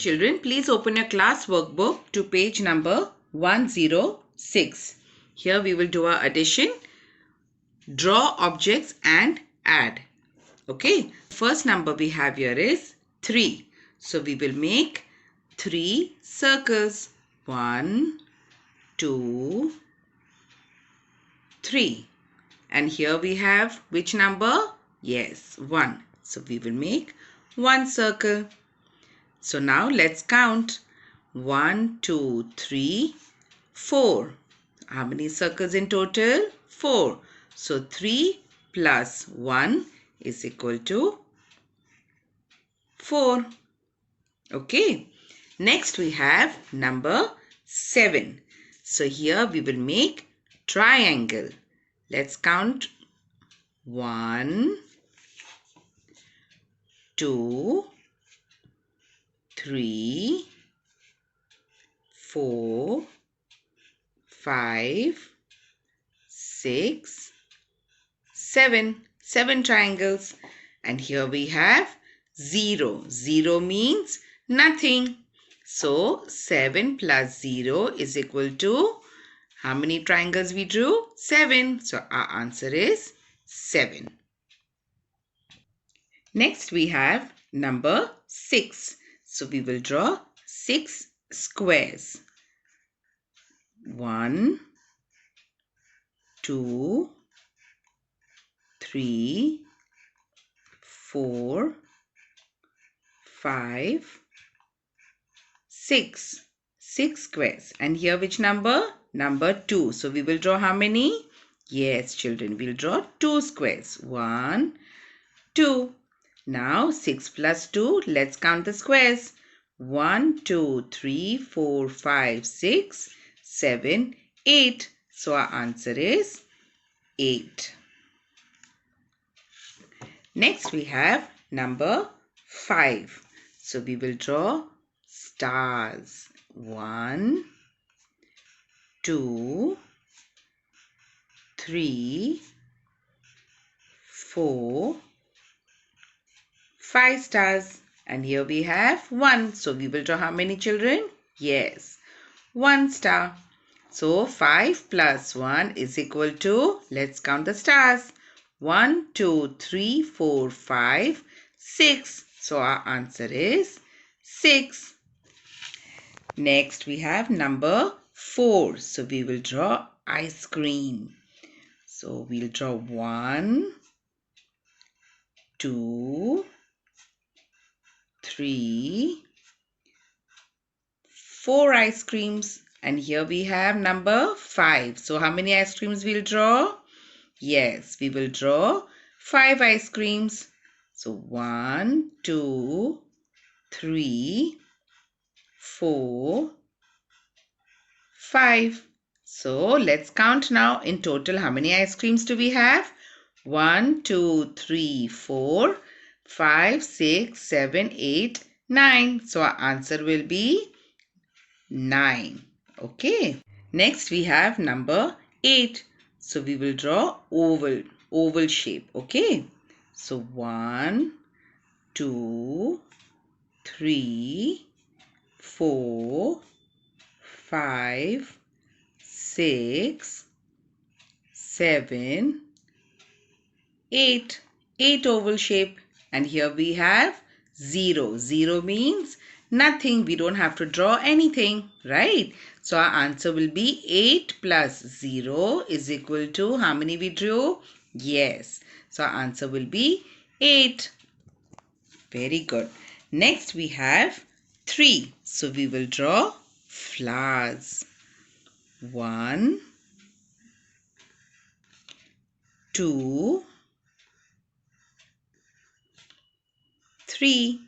Children, please open your class workbook to page number 106. Here we will do our addition, draw objects and add. Okay, first number we have here is 3. So we will make 3 circles. 1, 2, 3. And here we have which number? Yes, 1. So we will make 1 circle. So now let's count. 1, 2, 3, 4. How many circles in total? 4. So 3 plus 1 is equal to 4. Okay. Next we have number 7. So here we will make triangle. Let's count. 1, 2, 3, 4, 5, 6, 7. 7 triangles. And here we have 0. 0 means nothing. So 7 plus 0 is equal to how many triangles we drew? 7. So our answer is 7. Next we have number 6. So we will draw 6 squares. 1, 2, 3, 4, 5, 6. 6 squares. And here which number? Number 2. So we will draw how many? Yes, children, we'll draw 2 squares. 1, 2. Now 6 plus 2, let's count the squares. 1, 2, 3, 4, 5, 6, 7, 8. So our answer is 8. Next we have number 5. So we will draw stars. 1, 2, 3, 4, 5 stars. And here we have 1. So we will draw how many children? Yes, 1 star. So 5 plus 1 is equal to, let's count the stars. 1, 2, 3, 4, 5, 6. So our answer is 6. Next we have number 4. So we will draw ice cream. So we'll draw 1, 2, 3, 4 ice creams. And here we have number 5. So how many ice creams we'll draw? Yes, we will draw 5 ice creams. So 1, 2, 3, 4, 5. So let's count now. In total, how many ice creams do we have? 1, 2, 3, 4, 5, 6, 7, 8, 9. So our answer will be 9. Okay. Next we have number 8. So we will draw oval shape. Okay. So 1, 2, 3, 4, 5, 6, 7, 8. 8 oval shape. And here we have 0. 0 means nothing. We don't have to draw anything, right? So our answer will be 8 plus 0 is equal to how many we drew? Yes. So our answer will be 8. Very good. Next we have 3. So we will draw flowers. 1, 2, 3.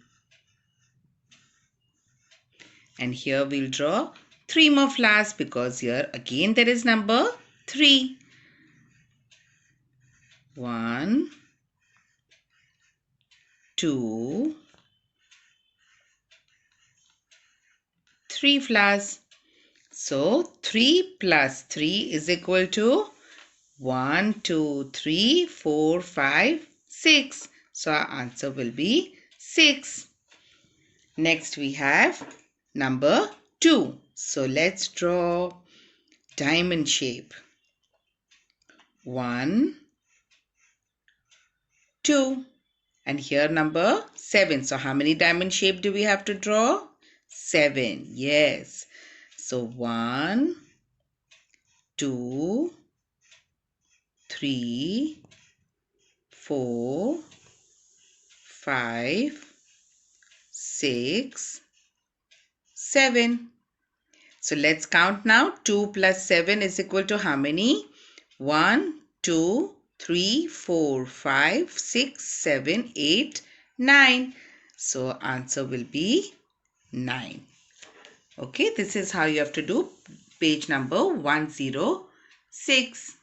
And here we'll draw 3 more flowers because here again there is number 3. 1, 2, 3 flowers. So 3 plus 3 is equal to 1, 2, 3, 4, 5, 6. So our answer will be 6. Next we have number 2. So let's draw diamond shape. 1, 2. And here number 7. So how many diamond shape do we have to draw? 7. Yes. So 1, 2, 3, 4, 5, 6, 7. So let's count now. 2 plus 7 is equal to how many? 1, 2, 3, 4, 5, 6, 7, 8, 9. So answer will be 9. Okay, this is how you have to do page number 106.